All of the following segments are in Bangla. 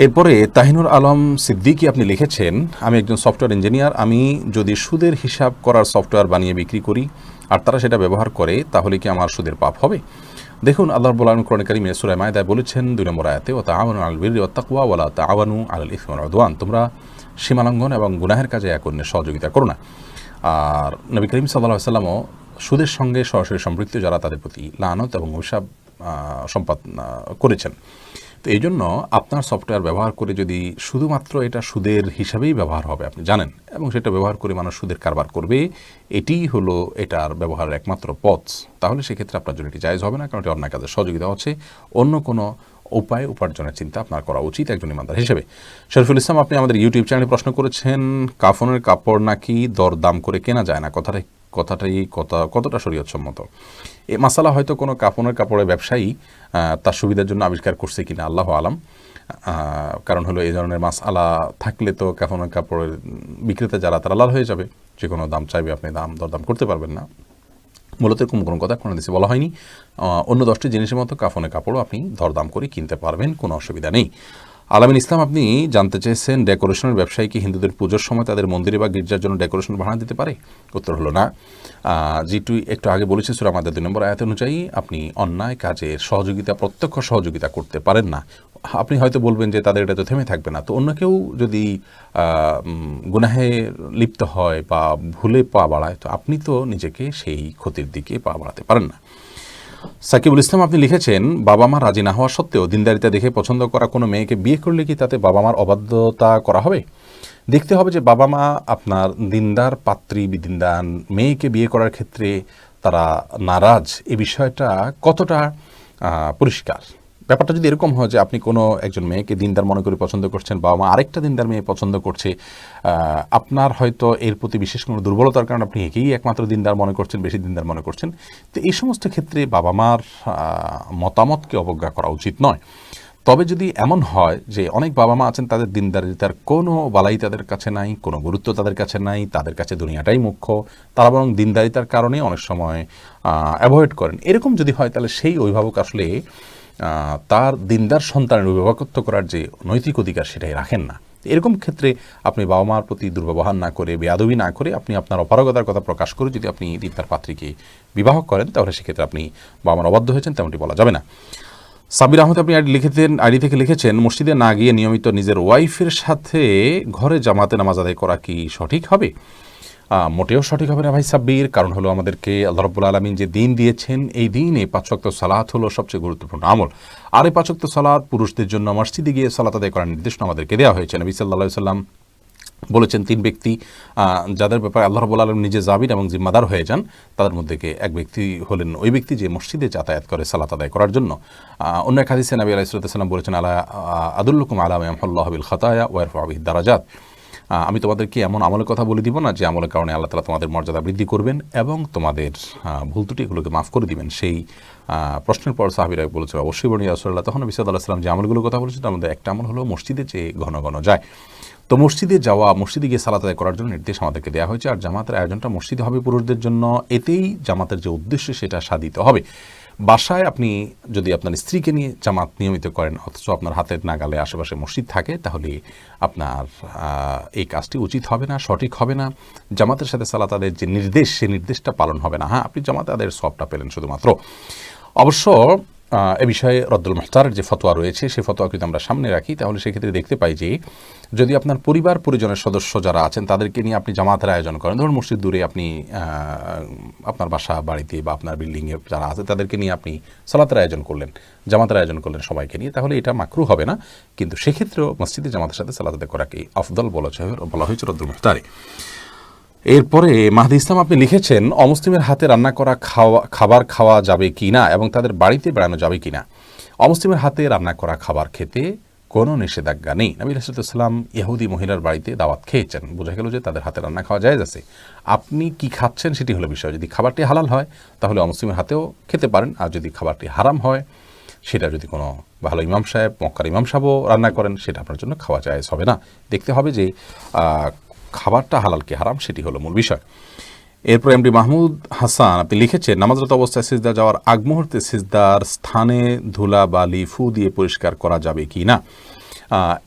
এরপরে তাহিনুর আলম সিদ্দিকী আপনি লিখেছেন, আমি একজন সফটওয়্যার ইঞ্জিনিয়ার। আমি যদি সুদের হিসাব করার সফটওয়্যার বানিয়ে বিক্রি করি আর তারা সেটা ব্যবহার করে, তাহলে কি আমার সুদের পাপ হবে? দেখুন, আল্লাহ রাব্বুল আলামিন কোরআন কারীমে সূরা মায়দায় বলেছেন ২ নম্বর আয়াতে, ওয়া তাআওয়ানু আলাল বিররি ওয়াত তাকওয়া ওয়া লা তাআওয়ানু আলাল ইসমি ওয়াল উদওয়ান, তোমরা সীমালঙ্ঘন এবং গুনাহের কাজে এক অন্যের সহযোগিতা করো না। আর নবী করিম সাল্লাল্লাহু আলাইহি ওয়াসাল্লামও সুদের সঙ্গে সরাসরি সম্পৃক্ত যারা, তাদের প্রতি লানত এবং অভিশাপ সম্পাদ করেছেন। তো এই জন্য আপনার সফটওয়্যার ব্যবহার করে যদি শুধুমাত্র এটা সুদের হিসাবেই ব্যবহার হবে, আপনি জানেন, এবং সেটা ব্যবহার করে মানুষ সুদের কারবার করবে, এটিই হলো এটার ব্যবহারের একমাত্র পথ, তাহলে সেক্ষেত্রে আপনার জন্য এটি জায়েজ হবে না, কারণ এটি অন্যায় কাজের সহযোগিতা হচ্ছে। অন্য কোনো উপায় উপার্জনের চিন্তা আপনার করা উচিত একজন ইমানদার হিসেবে। শরীফুল ইসলাম আপনি আমাদের ইউটিউব চ্যানেলে প্রশ্ন করেছেন, কাফনের কাপড় নাকি দরদাম করে কেনা যায় না, কতটা শরীয়তসম্মত? এই মাসালা হয়তো কোনো কাফনের কাপড়ের ব্যবসায়ী তার সুবিধার জন্য আবিষ্কার করছে কিনা, আল্লাহ আলাম। কারণ হলো এই ধরনের মাসআলা থাকলে তো কাফনের কাপড়ের বিক্রেতা যারা, তারা লাল হয়ে যাবে, যে কোনো দাম চাইবে, আপনি দরদাম করতে পারবেন না। মূলত এরকম কোনো কথা কোনো দেশে বলা হয়নি। অন্য 10টি জিনিসের মতো কাফনের কাপড়ও আপনি দরদাম করে কিনতে পারবেন, কোনো অসুবিধা নেই। আলামিন ইসলাম আপনি জানতে চেয়েছেন, ডেকোরেশনের ব্যবসায়ী কি হিন্দুদের পুজোর সময় তাদের মন্দিরে বা গির্জার জন্য ডেকোরেশন ভাড়া দিতে পারে? উত্তর হলো না। যেটু একটু আগে বলেছি সূরা মায়দা ২ নম্বর আয়াত অনুযায়ী আপনি অন্যায় কাজের সহযোগিতা, প্রত্যক্ষ সহযোগিতা করতে পারেন না। আপনি হয়তো বলবেন যে তাদের এটা তো থেমে থাকবে না, তো অন্য কেউ যদি গুনাহে লিপ্ত হয় বা ভুলে পা বাড়ায়, তো আপনি তো নিজেকে সেই ক্ষতির দিকে পা বাড়াতে পারেন না। সাকিবুল ইসলাম আপনি লিখেছেন, বাবা মা রাজি না হওয়া সত্ত্বেও দিনদারিতা দেখে পছন্দ করা কোনো মেয়েকে বিয়ে করলে কি তাতে বাবা মার অবাধ্যতা করা হবে? দেখতে হবে যে বাবা মা আপনার দিনদার পাত্রী, দিনদার মেয়েকে বিয়ে করার ক্ষেত্রে তারা নারাজ, এই বিষয়টা কতটা পরিষ্কার। ব্যাপারটা যদি এরকম হয় যে আপনি কোনো একজন মেয়েকে দিনদার মনে করে পছন্দ করছেন, বাবা মা আরেকটা দিনদার মেয়ে পছন্দ করছে, আপনার হয়তো এর প্রতি বিশেষ কোনো দুর্বলতার কারণে আপনি একেই একমাত্র দিনদার মনে করছেন, বেশি দিনদার মনে করছেন, তো এই সমস্ত ক্ষেত্রে বাবা মার মতামতকে অবজ্ঞা করা উচিত নয়। তবে যদি এমন হয় যে অনেক বাবা মা আছেন, তাদের দিনদারিতার কোনো বালাই তাদের কাছে নাই, কোনো গুরুত্ব তাদের কাছে নাই, তাদের কাছে দুনিয়াটাই মুখ্য, তারা বরং দিনদারিতার কারণে অনেক সময় অ্যাভয়েড করেন, এরকম যদি হয়, তাহলে সেই অভিভাবক আসলে তার দিনদার সন্তানের অভিভাবকত্ব করার যে নৈতিক অধিকার সেটাই রাখেন না। এরকম ক্ষেত্রে আপনি বাবা মার প্রতি দুর্ব্যবহার না করে, বেয়াদবি না করে, আপনি আপনার অপারগতার কথা প্রকাশ করে যদি আপনি দিনদার পাত্রীকে বিবাহ করেন, তাহলে সেক্ষেত্রে আপনি বাবা মার অবাধ্য হয়েছেন তেমনটি বলা যাবে না। সাবির আহমেদ আপনি আইডি থেকে লিখেছেন, মসজিদে না গিয়ে নিয়মিত নিজের ওয়াইফের সাথে ঘরে জামাতে নামাজ আদায় করা কি সঠিক হবে? মোটেও সঠিক হবে না ভাই সাব্বির। কারণ হলো আমাদেরকে আল্লাহ রাব্বুল আলামিন যে দিন দিয়েছেন, এই দিনে 5 ওয়াক্ত সালাত হলো সবচেয়ে গুরুত্বপূর্ণ আমল। আর এই 5 ওয়াক্ত সালাত পুরুষদের জন্য মসজিদে গিয়ে সালাত আদায় করার নির্দেশনা আমাদেরকে দেওয়া হয়েছে। নবী সাল্লাল্লাহু আলাইহি সাল্লাম বলেছেন, 3 ব্যক্তি যাদের ব্যাপারে আল্লাহ রাব্বুল আলামিন নিজে জামিন এবং জিম্মাদার হয়ে যান, তাদের মধ্যে এক ব্যক্তি হলেন ওই ব্যক্তি যে মসজিদে যাতায়াত করে সালাত আদায় করার জন্য। অন্য এক হাদিসে নবী আলাইহিস সালাম বলেছেন, আলা আদুল্লুকুম আলা মা ইয়ামহুল্লাহু বিল খাতায়া ওয়া ইয়ারফাউ বিহিদ দারাজাত, আমি তোমাদেরকে এমন আমলের কথা বলে দিব না যে আমলের কারণে আল্লাহ তাআলা তোমাদের মর্যাদা বৃদ্ধি করবেন এবং তোমাদের ভুল ত্রুটি এগুলোকে মাফ করে দিবেন। সেই প্রশ্নের পর সাহাবীরা বলেছিল, অবশ্যই বর্ণিত ইয়া রাসূলুল্লাহ। তখন নবী সাল্লাল্লাহু আলাইহি ওয়াসাল্লাম যে আমলগুলোর কথা বলেছেন, তার মধ্যে একটা আমল হলো মসজিদে যে ঘন ঘন যায়। তো মসজিদে যাওয়া, মসজিদে গিয়ে সালাত আদায় করার জন্য নির্দেশ আমাদেরকে দেওয়া হয়েছে। আর জামাতের আয়োজনটা মসজিদে হবে পুরুষদের জন্য, এতেই জামাতের যে উদ্দেশ্য সেটা সাধিত হবে। বাসায় আপনি যদি আপনার স্ত্রীকে নিয়ে জামাত নিয়মিত করেন, অথচ আপনার হাতের নাগালে আশেপাশে মসজিদ থাকে, তাহলে আপনার এই কাজটি উচিত হবে না, সঠিক হবে না। জামাতের সাথে সালাত আদায়ের যে নির্দেশ, সেই নির্দেশটা পালন হবে না। হ্যাঁ, আপনি জামাত আদায়ের সওয়াবটা পেলেন শুধুমাত্র। অবশ্য এ বিষয়ে রদ্দুল মুখতারের যে ফতোয়া রয়েছে, সেই ফতোয়া কিন্তু আমরা সামনে রাখি, তাহলে সেক্ষেত্রে দেখতে পাই যে যদি আপনার পরিবার পরিজনের সদস্য যারা আছেন তাদেরকে নিয়ে আপনি জামাতের আয়োজন করেন, ধরুন মসজিদ দূরে, আপনি আপনার বাসা বাড়িতে বা আপনার বিল্ডিংয়ে যারা আছে তাদেরকে নিয়ে আপনি সালাতের আয়োজন করলেন, জামাতের আয়োজন করলেন সবাইকে নিয়ে, তাহলে এটা মাকরুহ হবে না। কিন্তু সেক্ষেত্রেও মসজিদে জামাতের সাথে সালাত আদায় করাকে আফদল বলা হয়েছে রদ্দুল মুখতারে। এরপরে মাহদি ইসলাম আপনি লিখেছেন, অমুসলিমের হাতে রান্না করা খাবার খাওয়া যাবে কি না এবং তাদের বাড়িতে বেড়ানো যাবে কি না? অমুসলিমের হাতে রান্না করা খাবার খেতে কোনো নিষেধাজ্ঞা নেই। নবী রাসূলুল্লাহ সাল্লাল্লাহু আলাইহি ওয়াসাল্লাম ইহুদি মহিলার বাড়িতে দাওয়াত খেয়েছেন, বোঝা গেল যে তাদের হাতে রান্না খাওয়া জায়েজ আছে। আপনি কি খাচ্ছেন সেটি হলো বিষয়। যদি খাবারটি হালাল হয় তাহলে অমুসলিমের হাতেও খেতে পারেন, আর যদি খাবারটি হারাম হয়, সেটা যদি কোনো ভালো ইমাম সাহেব, মক্কার ইমাম সাহেবও রান্না করেন, সেটা আপনার জন্য খাওয়া জায়েজ হবে না। দেখতে হবে যে খাবারটা হালাল কি হারাম, সেটি হলো মূল বিষয়। এরপর এমডি মাহমুদ হাসান আপনি লিখেছেন, নামাজরত অবস্থায় সিজদা যাওয়ার আগ মুহূর্তে সিজদার স্থানে ধুলা বালি ফু দিয়ে পরিষ্কার করা যাবে কি না।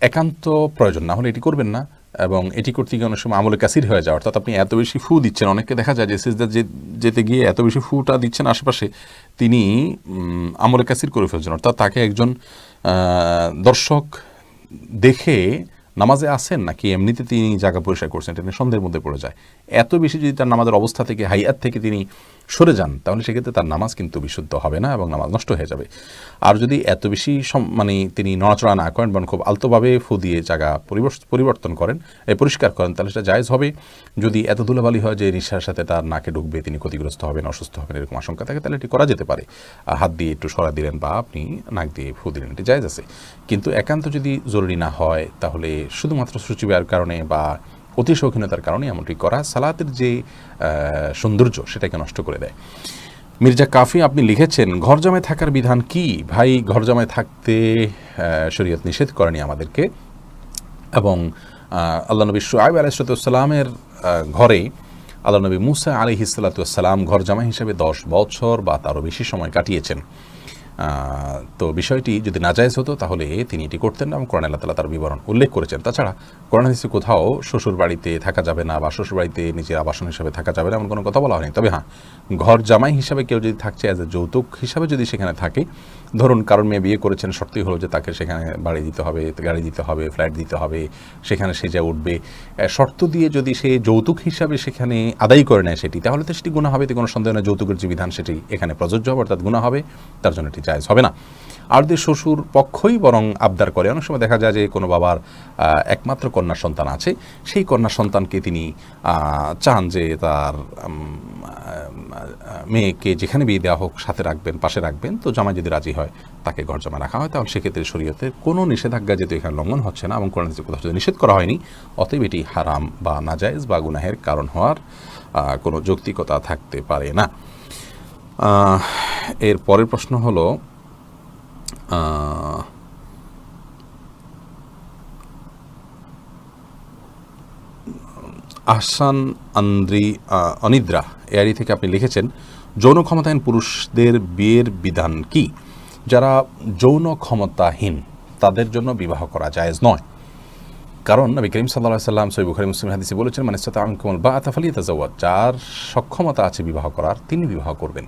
একান্ত প্রয়োজন না হলে এটি করবেন না, এবং এটি করতে গিয়ে অনেক সময় আমলে কাসির হয়ে যায়, অর্থাৎ আপনি এত বেশি ফু দিচ্ছেন, অনেককে দেখা যায় যে সিজদা যেতে গিয়ে এত বেশি ফুটা দিচ্ছেন আশেপাশে, তিনি আমলে কাসির করে ফেলছেন, অর্থাৎ তাকে একজন দর্শক দেখে নামাজে আসেন নাকি এমনিতে তিনি জায়গা পরিষ্কার করছেন এটা নিয়ে সন্দেহের মধ্যে পড়ে যায়। এত বেশি যদি তার নামাজের অবস্থা থেকে হাইয়াত থেকে তিনি সরে যান, তাহলে সেক্ষেত্রে তার নামাজ কিন্তু বিশুদ্ধ হবে না এবং নামাজ নষ্ট হয়ে যাবে। আর যদি এত বেশি মানে তিনি নড়াচড়া না করেন বরং খুব আলতোভাবে ফু দিয়ে জায়গা পরিবর্তন করেন, পরিষ্কার করেন, তাহলে সেটা জায়েজ হবে। যদি এত ধুলাবালি হয় যে নিঃশ্বাসের সাথে তার নাকে ঢুকবে, তিনি ক্ষতিগ্রস্ত হবেন, অসুস্থ হবেন, এরকম আশঙ্কা থাকে, তাহলে এটি করা যেতে পারে। হাত দিয়ে একটু সরা দিলেন বা আপনি নাক দিয়ে ফু দিলেন, এটি জায়েজ আছে। কিন্তু একান্ত যদি জরুরি না হয়, তাহলে শুধুমাত্র সূচিবায়ের কারণে বা অতি শৌখিনতার কারণে এমনটি করা সালাতের যে সৌন্দর্য সেটাকে নষ্ট করে দেয়। মির্জা কাফি আপনি লিখেছেন, ঘর জামায় থাকার বিধান কি? ভাই, ঘর জামায় থাকতে শরীয়ত নিষেধ করেনি আমাদেরকে, এবং আল্লাহ নবী শুআয়ব আলাইহিসসালামের ঘরে আল্লাহ নবী মুসা আলাইহিসসালাম ঘর জামাই হিসেবে 10 বছর বা তারও বেশি সময় কাটিয়েছেন। তো বিষয়টি যদি নাজায়েজ হতো তাহলে তিনি এটি করতেন না, এবং কোরআনে আল্লাহ তাআলা তার বিবরণ উল্লেখ করেছেন। তাছাড়া কোরআন হাদিসে কোথাও শ্বশুর বাড়িতে থাকা যাবে না বা শ্বশুর বাড়িতে নিজের আবাসন হিসাবে থাকা যাবে না এমন কোনো কথা বলা হয়নি। তবে হ্যাঁ, ঘর জামাই হিসাবে কেউ যদি থাকছে অ্যাজ এ যৌতুক হিসাবে যদি সেখানে থাকে, ধরুন কারণ মেয়ে বিয়ে করেছেন, শর্তই হলো যে তাকে সেখানে বাড়ি দিতে হবে, গাড়ি দিতে হবে, ফ্ল্যাট দিতে হবে, সেখানে সে যা উঠবে, শর্ত দিয়ে যদি সে যৌতুক হিসাবে সেখানে আদায় করে নেয় সেটি, তাহলে তো সেটি গুনাহ হবে, এতে কোনো সন্দেহ নেই। যৌতুকের যে বিধান সেটি এখানে প্রযোজ্য হবে, অর্থাৎ গুনাহ হবে, তার জন্য এটি জায়েজ হবে না। আর যে শ্বশুর পক্ষই বরং আবদার করে, অনেক সময় দেখা যায় যে কোনো বাবার একমাত্র কন্যা সন্তান আছে, সেই কন্যা সন্তানকে তিনি চান যে তার মেয়েকে যেখানে বিয়ে দেওয়া হোক সাথে রাখবেন, পাশে রাখবেন। তো জামাই যদি রাজি হয়, তাকে ঘর জামাই রাখা হয়, তাহলে সেক্ষেত্রে শরীয়তের কোনো নিষেধাজ্ঞা যেহেতু এখানে লঙ্ঘন হচ্ছে না এবং কোরআন হাদিসে কোথাও যদি নিষেধ করা হয়নি, অতএব এটি হারাম বা নাজায়েজ বা গুনাহের কারণ হওয়ার কোনো যৌক্তিকতা থাকতে পারে না। এর পরের প্রশ্ন হলো, আহসান অনিদ্রা এআরি থেকে আপনি লিখেছেন, যৌন ক্ষমতাহীন পুরুষদের বিয়ের বিধান কি? যারা যৌন ক্ষমতাহীন তাদের জন্য বিবাহ করা জায়েজ নয়, কারণ নবী করিম সাল্লাল্লাহু আলাইহি ওয়াসাল্লাম সহিহ বুখারী মুসলিম হাদিসে বলেছেন, মান ইসতাতা মিনকুমুল বাআতা ফালিয়াতাযাওয়াজ, যার সক্ষমতা আছে বিবাহ করার তিনি বিবাহ করবেন।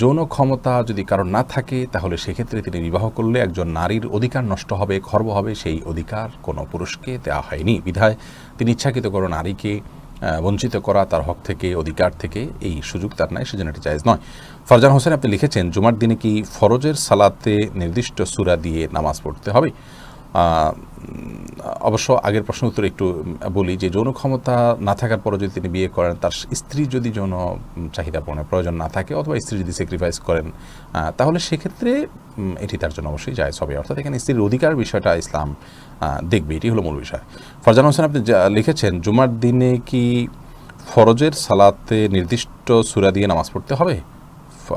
যৌন ক্ষমতা যদি কারণ না থাকে, তাহলে সেক্ষেত্রে তিনি বিবাহ করলে একজন নারীর অধিকার নষ্ট হবে, খর্ব হবে, সেই অধিকার কোনো পুরুষকে দেওয়া হয়নি। বিধায় তিনি ইচ্ছাকৃত কোনো নারীকে বঞ্চিত করা, তার হক থেকে, অধিকার থেকে, এই সুযোগ তার নাই, সেজন্য এটি জায়েজ নয়। ফারজান হোসেন আপনি লিখেছেন, জুমার দিনে কি ফরজের সালাতে নির্দিষ্ট সূরা দিয়ে নামাজ পড়তে হবে? অবশ্য আগের প্রশ্ন উত্তরে একটু বলি যে যৌন ক্ষমতা না থাকার পরে যদি তিনি বিয়ে করেন, তার স্ত্রী যদি যৌন চাহিদা পূরণের প্রয়োজন না থাকে, অথবা স্ত্রী যদি স্যাক্রিফাইস করেন, তাহলে সেক্ষেত্রে এটি তার জন্য অবশ্যই জায়েজ হবে। অর্থাৎ এখানে স্ত্রীর অধিকার বিষয়টা ইসলাম দেখবে, এটি হলো মূল বিষয়। ফারজান হোসেন আপনি লিখেছেন, জুমার দিনে কি ফরজের সালাতে নির্দিষ্ট সূরা দিয়ে নামাজ পড়তে হবে?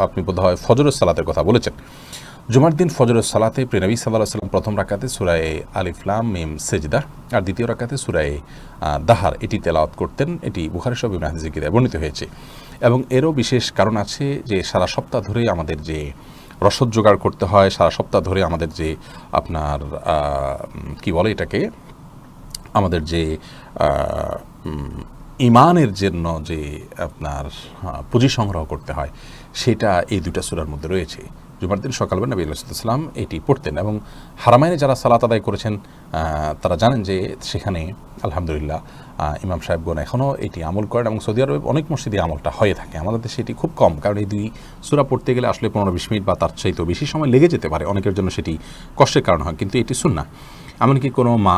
আপনি বোধহয় ফজরের সালাতের কথা বলেছেন। জুমার দিন ফজরের সালাতে প্রিয় নবী সাল্লাল্লাহু আলাইহি ওয়াসাল্লাম প্রথম রাকাতে সূরায়ে আলিফ লাম মিম সেজদা আর দ্বিতীয় রাকাতে সূরায়ে দাহার এটি তেলাওয়াত করতেন। এটি বুখারী সহ বিভিন্ন হাদিসে বর্ণিত হয়েছে, এবং এরও বিশেষ কারণ আছে যে সারা সপ্তাহ ধরে আমাদের যে রসদ জোগাড় করতে হয়, সারা সপ্তাহ ধরে আমাদের যে আপনার কি বলে এটাকে, আমাদের যে ইমানের জন্য যে আপনার পুঁজি সংগ্রহ করতে হয়, সেটা এই দুইটা সূরার মধ্যে রয়েছে। জুমার দিন সকালবেলা নবী আলাইহিস সালাম এটি পড়তেন, এবং হারামাইনে যারা সালাত আদায় করেছেন তারা জানেন যে সেখানে আলহামদুলিল্লাহ ইমাম সাহেবগণ এখনও এটি আমল করেন, এবং সৌদি আরবে অনেক মসজিদে আমলটা হয়ে থাকে। আমাদের দেশে এটি খুব কম, কারণ এই দুই সূরা পড়তে গেলে আসলে 15-20 মিনিট বা তার চাইতেও বেশি সময় লেগে যেতে পারে, অনেকের জন্য সেটি কষ্টের কারণ হয়, কিন্তু এটি সুন্নাহ। এমনকি কোনো মা,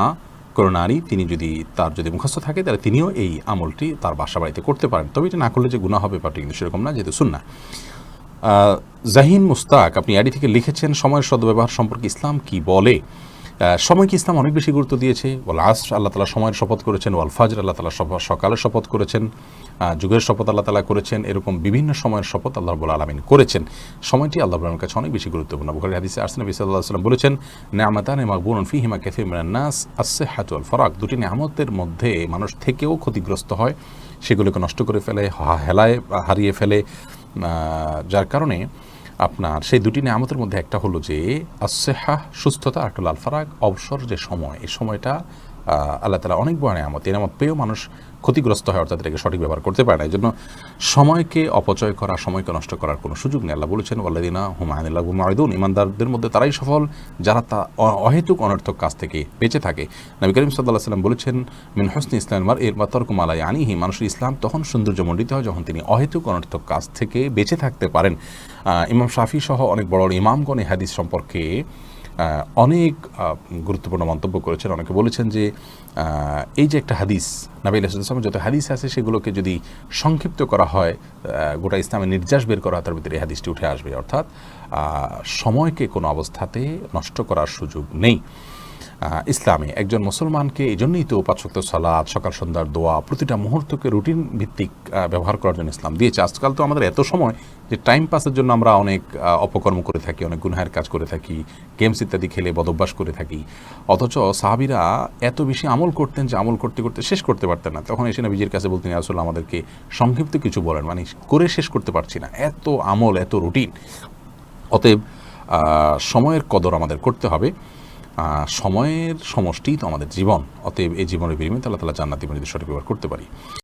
কোনো নারী তিনি যদি মুখস্থ থাকে, তাহলে তিনিও এই আমলটি তার বাসা বাড়িতে করতে পারেন। তবে এটা না করলে যে গুনাহ হবে ব্যাপারটি কিন্তু সেরকম না, যেহেতু সুন্নাহ। জাহিন মুস্তাক আপনি আইডি থেকে লিখেছেন, সময়ের সদ্ব্যবহার সম্পর্কে ইসলাম কি বলে? সময়কে ইসলাম অনেক বেশি গুরুত্ব দিয়েছে। ওয়াল আসর আল্লাহ তাআলা সময়ের শপথ করেছেন, ওয়াল ফাজর আল্লাহ তাআলা সকালের শপথ করেছেন, যুগের শপথ আল্লাহ তাআলা করেছেন, এরকম বিভিন্ন সময়ের শপথ আল্লাহ রাব্বুল আলামিন করেছেন। সময়টি আল্লাহ রাব্বুল কাছে অনেক বেশি গুরুত্বপূর্ণ। বুখারী হাদিসে আসছে, নবী সাল্লাল্লাহু আলাইহি ওয়াসাল্লাম বলেছেন, নি'মাতানি মাগবুনুন ফীহিমা কাসীরুম মিনান নাস আস-সিহহাতু ওয়াল ফারাগ, দুটি নিয়ামতের মধ্যে মানুষ থেকেও ক্ষতিগ্রস্ত হয়, সেগুলোকে নষ্ট করে ফেলে, হেলায় হারিয়ে ফেলে। যার কারণে আপনার সেই দুটি নিয়ামতের মধ্যে একটা হলো যে আসেহা, সুস্থতা, আর একটা হলো আল ফারাগ, অবসর যে সময়, এই সময়টা আল্লাহ তাআলা অনেক বড় নিয়ামত। এই নিয়ামত পেয়েও মানুষ ক্ষতিগ্রস্ত হয়, অর্থাৎ এটাকে সঠিক ব্যবহার করতে পারে না। এই জন্য সময়কে অপচয় করা, সময়কে নষ্ট করার কোনো সুযোগ নেই। আল্লাহ বলেছেন ওয়াল্লাযিনা হুম আনিল লাগwi মুরিদুন, ঈমানদারদের মধ্যে তারাই সফল যারা অহেতুক অনর্থক কাজ থেকে বেঁচে থাকে। নবী করিম সাল্লাল্লাহু আলাইহি ওয়াসাল্লাম বলেছেন মিন হুসনি ইসলামিল মারই মা তারকু মা লা ইয়ানিহি, মানুষের ইসলাম তখন সৌন্দর্যমণ্ডিত হয় যখন তিনি অহেতুক অনর্থক কাজ থেকে বেঁচে থাকতে পারেন। ইমাম শাফি সহ অনেক বড় ইমামগণ এই হাদিস সম্পর্কে অনেক গুরুত্বপূর্ণ মন্তব্য করেছেন। অনেকে বলেছেন যে এই যে একটা হাদিস, নবী আলাইহিস সালামের যত হাদিস আছে সেগুলোকে যদি সংক্ষিপ্ত করা হয়, গোটা ইসলামের নির্যাস বের করা হয়, তার ভিতরে এই হাদিসটি উঠে আসবে। অর্থাৎ সময়কে কোনো অবস্থাতে নষ্ট করার সুযোগ নেই ইসলামে। একজন মুসলমানকে এই জন্যই তো 5 ওয়াক্ত সালাত, সকাল সন্ধ্যার দোয়া, প্রতিটা মুহূর্তকে রুটিন ভিত্তিক ব্যবহার করার জন্য ইসলাম দিয়েছে। আজকাল তো আমাদের এত সময় যে টাইম পাসের জন্য আমরা অনেক অপকর্ম করে থাকি, অনেক গুনাহের কাজ করে থাকি, গেমস ইত্যাদি খেলে বদভ্যাস করে থাকি। অথচ সাহাবীরা এত বেশি আমল করতেন যে আমল করতে করতে শেষ করতে পারতেন না। তখন এসে নবীজির কাছে বলতেন, ইয়া রাসূলুল্লাহ আমাদেরকে সংক্ষিপ্ত কিছু বলেন, মানে করে শেষ করতে পারছি না, এত আমল, এত রুটিন। অতএব সময়ের কদর আমাদের করতে হবে। সময়ের সমষ্টিই তো আমাদের জীবন। অতএব এই জীবনের বিনিময়ে আল্লাহ তাআলা জান্নাত দিবেন যদি সঠিক ব্যবহার করতে পারি।